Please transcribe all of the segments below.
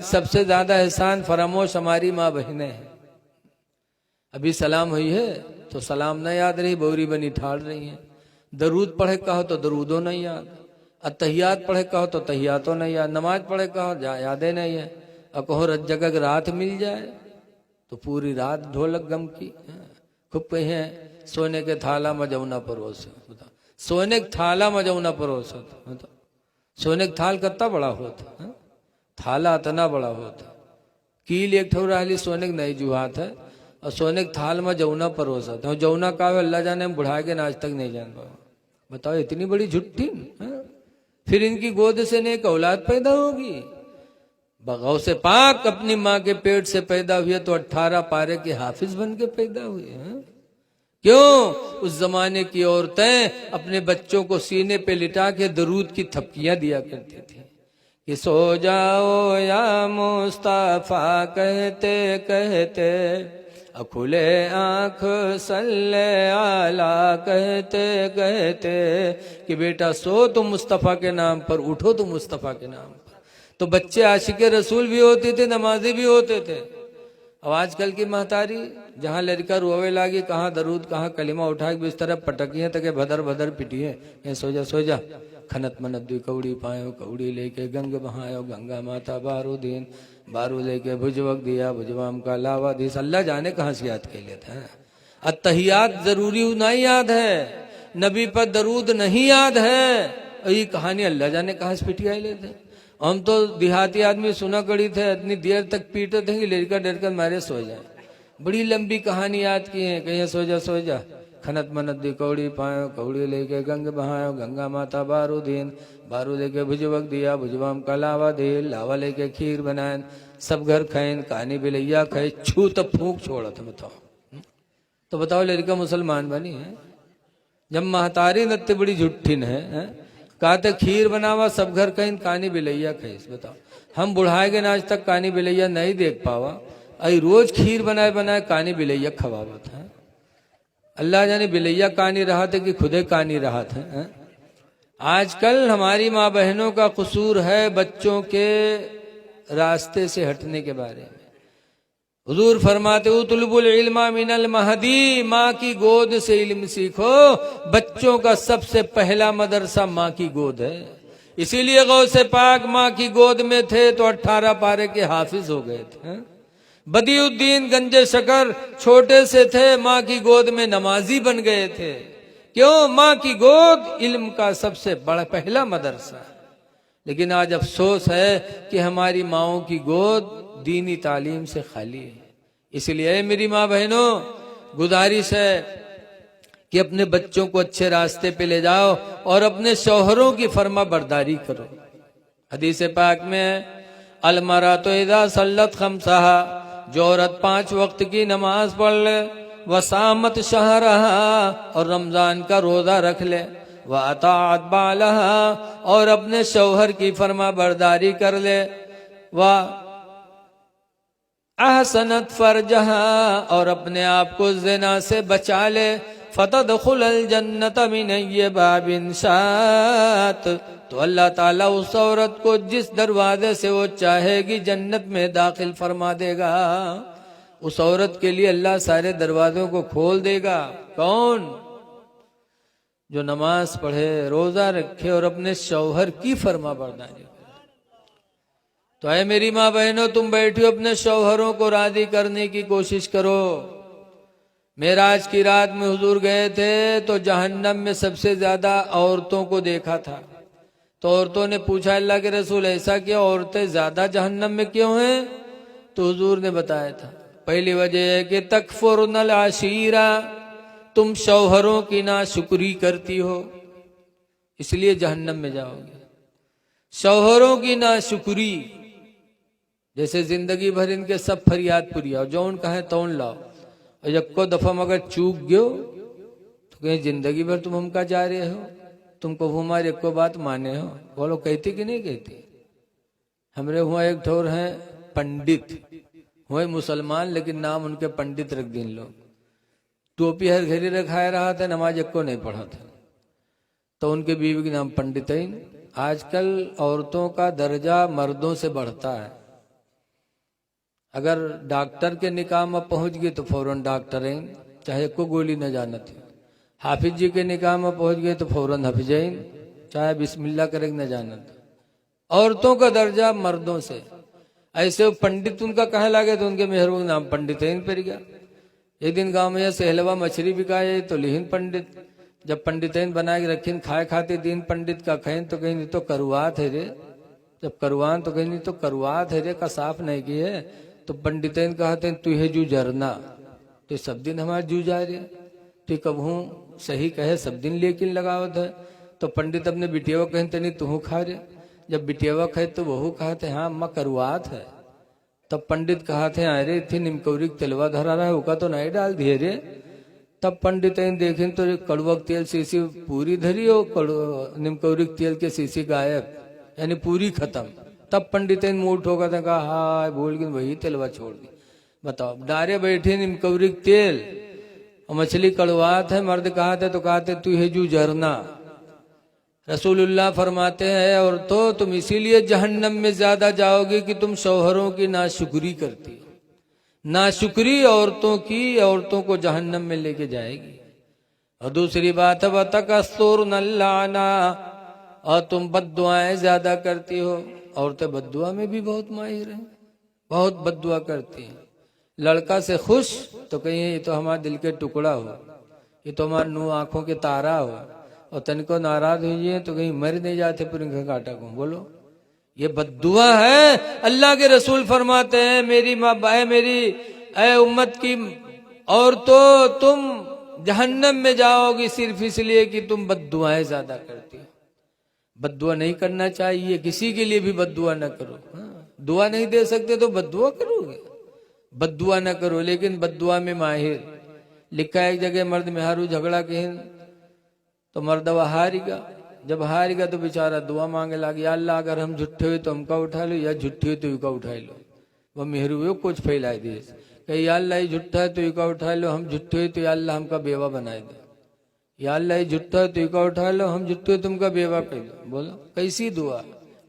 सबसे ज्यादा एहसान फरामोश हमारी माँ बहनें हैं। अभी सलाम हुई है तो सलाम न याद रही, बोरी बनी ठाड़ रही है। दरूद पढ़े कहो तो दरूदो नहीं याद, अतहियात पढ़े कहो तो तहियातो नहीं याद, नमाज पढ़े कहो यादें नहीं है। और कहो रज जगह रात मिल जाए तो पूरी रात ढोलक गम की। खूब कही है सोने के थाला मजौना परोस, बताओ सोने के थाला मजौना परोस, बताओ सोने का थाल कितना बड़ा होता, थाला इतना बड़ा होता, कील एक ठो रही सोने के नहीं जुहात है, और सोने के थाल में जौना परोसा था। जौना का अल्लाह जाने हम बुढ़ा के आज तक नहीं जान पाओ। बताओ इतनी बड़ी झुट्ठी। फिर इनकी गोद से नेक औलाद पैदा होगी। बगाव से पाक अपनी माँ के पेट से पैदा हुए तो 18 पारे के हाफिज बन के पैदा हुए। क्यों? उस जमाने की औरतें अपने बच्चों को सीने पे लिटा के दरूद की थपकियां दिया करती थी कि सो जाओ या मुस्तफा कहते कहते, खुले आंख सल्ले आला कहते कहते, कि बेटा सो तो मुस्तफा के नाम पर, उठो तो मुस्तफा के नाम पर। तो बच्चे आशिके रसूल भी होते थे, नमाजी भी होते थे। अब आजकल की महतारी जहाँ लड़का रोवे लागी, कहाँ दरूद कहाँ कलिमा उठा के बिस्तर पटकिए तक भदर भदर पिटिए, ये सो जा खनत मनत दुई कौड़ी पायो, कौड़ी लेके गंग बहायो, गंगा माता बारू दिन, बारू लेके भुजवक दिया, भुजवाम का लावा दिस। अल्लाह जाने कहाँ से याद कर लेते हैं। अत्तहियात जरूरी नहीं याद है, नबी पर दरूद नहीं याद है, और ये कहानी अल्लाह जाने कहाँ से पिटिया लेते हैं। हम तो देहाती आदमी सुना कड़ी थे, इतनी देर तक पीटे थे कि लड़का डर कर मारे सो जाए। बड़ी लंबी कहानी याद की है, कहीं सो जा खनत मनत दी कौड़ी पायो, कौड़ी लेके गंग बहायो, गंगा माता बारू दीन, बारू लेके भुजवक दिया, भुजवाम का लावा दे, लावा लेके खीर बनाए, सब घर खाएन, कहानी बिलैया खाए, छू तब फूंक छोड़ा था। बताओ तो बताओ लड़का मुसलमान बनी है जब महतारी नत्ते बड़ी झुट्ठिन है। कहते खीर बनावा सब घर कहीं, कहानी बिलैया खाइस। बताओ हम बुढ़ाए के आज तक कहानी बिलैया नहीं देख पावा, आई रोज खीर बनाए बनाए कहानी बिलैया खवावत है। अल्लाह जाने बिलैया कहानी रहा थे कि खुदे कहानी रहा था। आजकल हमारी माँ बहनों का कसूर है बच्चों के रास्ते से हटने के बारे में। हुजूर फरमाते उतलुबुल इल्मा मिनल महदी, माँ की गोद से इल्म सीखो। बच्चों का सबसे पहला मदरसा माँ की गोद है। इसीलिए गौसे पाक माँ की गोद में थे तो 18 पारे के हाफिज हो गए थे। बदियुद्दीन गंजे शकर छोटे से थे, माँ की गोद में नमाजी बन गए थे। क्यों? माँ की गोद इल्म का सबसे बड़ा पहला मदरसा। लेकिन आज अफसोस है कि हमारी माओं की गोद दीनी तालीम से खाली है। इसलिए मेरी माँ बहनों, गुजारिश है कि अपने बच्चों को अच्छे रास्ते पे ले जाओ और अपने शौहरों की फर्मा बरदारी करो। हदीस पाक में अलमरा तो इदा सल्लत खमसहा, जो औरत 5 वक्त की नमाज पढ़ ले, वसामत शहरहा, और रमजान का रोजा रख ले, व अताअत बालहा, और अपने शौहर की फर्मा बरदारी कर ले, व अहसनत फरजहा, और अपने आप को ज़िना से बचा ले, फतदखुलल जन्नत मिन अय्यि बाबिन शात, तो अल्लाह ताला उस औरत को जिस दरवाजे से वो चाहेगी जन्नत में दाखिल फरमा देगा। उस औरत के लिए अल्लाह सारे दरवाजों को खोल देगा। कौन? जो नमाज पढ़े, रोजा रखे और अपने शौहर की फर्मा बरदारी। तो है मेरी माँ बहनों, तुम बैठो अपने शौहरों को राजी करने की कोशिश करो। मेराज की रात में हुजूर गए थे तो जहन्नम में सबसे ज्यादा औरतों को देखा था। तो औरतों ने पूछा अल्लाह के रसूल ऐसा क्यों, औरतें ज्यादा जहन्नम में क्यों हैं? तो हुजूर ने बताया था पहली वजह है कि तकफुरनल आशीरा, तुम शौहरों की नाशुक्री करती हो, इसलिए जहन्नम में जाओगे। शौहरों की नाशुक्री, जैसे जिंदगी भर इनके सब फरियाद पुरियाओ, जौन कहे तौन लाओ, और यक्को दफा मगर चूक गयो तो कहीं जिंदगी भर तुम हमका जा रहे हो, तुमको हमारी एको बात माने हो। बोलो कहती कि नहीं कहती? हमरे हुआ एक ठोर है पंडित, हुए मुसलमान लेकिन नाम उनके पंडित रख दिन लोग, टोपी हर घड़ी रखाए रहा था, नमाज एको नहीं पढ़ा था, तो उनके बीवी के नाम पंडित। आजकल औरतों का दर्जा मर्दों से बढ़ता है। अगर डॉक्टर के निकाह में पहुंच गए तो फौरन डॉक्टर हैं, चाहे को गोली न जाना थी। हाफिज जी के निकाह में पहुंच गए तो फौरन हाफिजैन, चाहे बिस्मिल्लाह करे न जाना थी। औरतों का दर्जा मर्दों से, ऐसे पंडित उनका कहे लगे तो उनके मेहरों का नाम पंडितैन पड़ गया। एक दिन गांव में सहलवा मछली बिकाए तो लिहिन पंडित, जब पंडितैन बना के रखीन खाए खाते दिन पंडित का कहें तो कहीं तो करुआत है रे, जब करुआन तो कहीं तो करुआत है रे का साफ नहीं की है। तो पंडितैन कहते तू है जू जरना, तो सब दिन हमारे जू जा रहे, तो कबहू सही कहे सब दिन लेकिन लगावत है। तो पंडित अपने बिटियावा कहें तनी तू खा रे, जब बिटियावा कहे तो वहू कहते हाँ अम्मा करुआत है। तब पंडित कहते अरे थी निमकौरी तेलवा धरा रहा है उका तो नहीं डाल दिए रे। तब पंडित देखें तो कड़वक तेल शीशी पूरी धरी हो, निमकौरी तेल के शीशी गायब, यानी पूरी खत्म। तब पंडित मुंह ठोका था, कहा हाय बोल के वही तेलवा छोड़ दी। बताओ डारे बैठे निमकौरी तेल और मछली कड़वात है, मर्द कहते तो कहते तू है जू जरना। रसूलुल्लाह फरमाते हैं और तो तुम इसीलिए जहन्नम में ज्यादा जाओगे कि तुम शौहरों की नाशुक्री करती हो। नाशुक्री औरतों की औरतों को जहन्नम में लेके जाएगी। और दूसरी बात है वतकस्तुर नल्लाना, और तुम बद्दुआएं ज्यादा करती हो। औरतें बद्दुआ में भी बहुत माहिर हैं, बहुत बद्दुआ करती हैं। लड़का से खुश तो कहीं ये तो हमारे दिल के टुकड़ा हो, ये तो हमारे नू आंखों के तारा हो, और तनिको नाराज हुई है तो कहीं मर नहीं जाते पुरंगा काटा को। बोलो ये बद्दुआ है। अल्लाह के रसूल फरमाते हैं मेरी माँ बाए मेरी ऐ उम्मत की और तो तुम जहन्नम में जाओगी सिर्फ इसलिए कि तुम बद्दुआएं ज्यादा करती हो। बद्दुआ नहीं करना चाहिए, किसी के लिए भी बद्दुआ न करो। हाँ, दुआ नहीं दे सकते तो बद्दुआ करोगे, बद्दुआ न करो। लेकिन बद्दुआ में माहिर लिखा है एक जगह मर्द मेहारू झगड़ा के तो मर्दवा हारेगा, जब हारेगा तो बेचारा दुआ मांगे लगे अल्लाह अगर हम झूठे हुए तो हमका उठा लो, या झूठे हुए तो इका उठा लो। वह मेहरू कुछ फैला दिए कही या अल्लाह झूठा है तो इका उठा लो, हम झूठे हुए तो या अल्लाह हमका बेवा बनाए दे, या अल्लाह झूठा है तो इका उठा लो, हम झूठे हुए तुमका बेवा कर लो। बोलो कैसी दुआ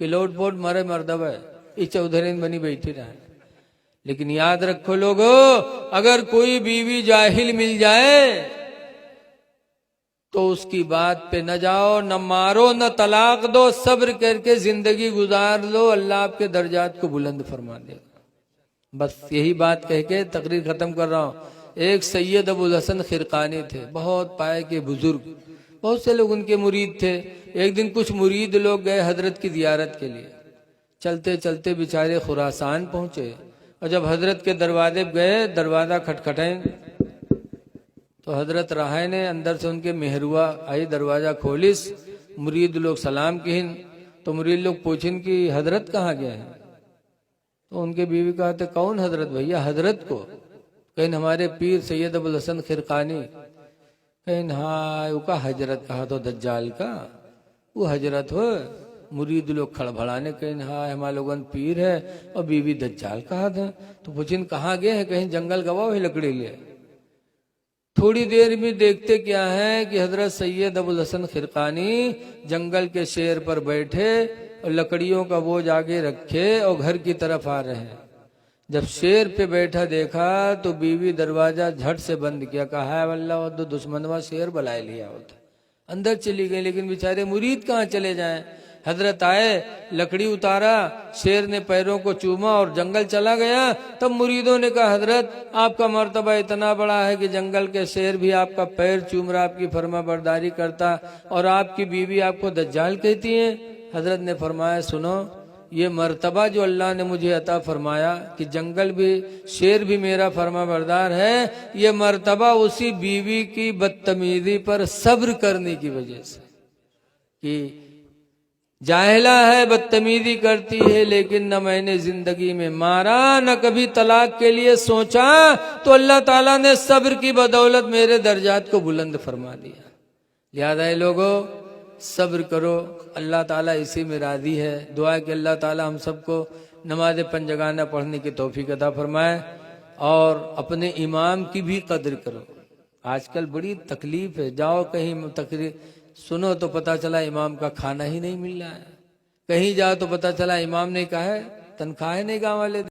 कि लोट पोट मरे मर्दवा है ये चौधरीन बनी बैठी रहे। लेकिन याद रखो लोगो, अगर कोई बीवी जाहिल मिल जाए तो उसकी बात पे न जाओ, न मारो, न तलाक दो, सब्र करके जिंदगी गुजार लो, अल्लाह आपके दर्जात को बुलंद फरमा देगा। बस यही बात कह के तकरीर खत्म कर रहा हूँ। एक सैयद अबुल हसन खिरकानी थे, बहुत पाए के बुजुर्ग, बहुत से लोग उनके मुरीद थे। एक दिन कुछ मुरीद लोग गए हजरत की जियारत के लिए, चलते चलते बेचारे खुरासान पहुंचे, और जब हजरत के दरवाजे गए दरवाजा खटखटाए तो हजरत रहाय ने अंदर से उनके मेहरुआ आई, दरवाजा खोलिस, मुरीद लोग सलाम किन तो मुरीद लोग पूछिन कि हजरत कहाँ गए हैं। तो उनके बीवी कहते कौन हजरत भैया, हजरत को कहीं हमारे पीर सैयद अबुल हसन खिरकानी। कहीं हाँ उसका हजरत कहा तो दज्जाल का वो हजरत हो। मुरीद लोग खड़बड़ाने कहीं हाँ हमारे लोगन पीर है और बीवी दज्जाल कहा था। तो पूछिन कहाँ गए हैं, कहीं जंगल गवा है लकड़ी लिए। थोड़ी देर में देखते क्या है कि हजरत सैयद अबुल हसन खिरकानी जंगल के शेर पर बैठे और लकड़ियों का बोझ आगे रखे और घर की तरफ आ रहे हैं। जब शेर पे बैठा देखा तो बीवी दरवाजा झट से बंद किया, कहा है वल्लाह तो दुश्मनवा शेर बुलाए लिया होता। अंदर चली गई, लेकिन बेचारे मुरीद कहाँ चले जाएं। हजरत आए, लकड़ी उतारा, शेर ने पैरों को चूमा और जंगल चला गया। तब मुरीदों ने कहा हजरत आपका मर्तबा इतना बड़ा है कि जंगल के शेर भी आपका पैर चूम रहा, आपकी फर्मा बरदारी करता, और आपकी बीवी आपको दज्जाल कहती है। हजरत ने फरमाया सुनो, ये मर्तबा जो अल्लाह ने मुझे अता फरमाया कि जंगल भी शेर भी मेरा फर्मा बरदार है, ये मर्तबा उसी बीवी की बदतमीजी पर सब्र करने की वजह से। कि जाहिला है, बदतमीजी करती है, लेकिन न मैंने जिंदगी में मारा न कभी तलाक के लिए सोचा, तो अल्लाह ताला ने सब्र की बदौलत मेरे दर्जात को बुलंद फरमा दिया। लिहाजा है लोगों सब्र करो, अल्लाह ताला इसी में राजी है। दुआ कि अल्लाह ताला हम सबको नमाज पंजगाना पढ़ने की तौफीक अता फरमाए और अपने इमाम की भी कदर करो। आजकल बड़ी तकलीफ है, जाओ कहीं तकरीर सुनो तो पता चला इमाम का खाना ही नहीं मिल रहा है, कहीं जाओ तो पता चला इमाम ने कहा है तनख्वाह नहीं गाँव वाले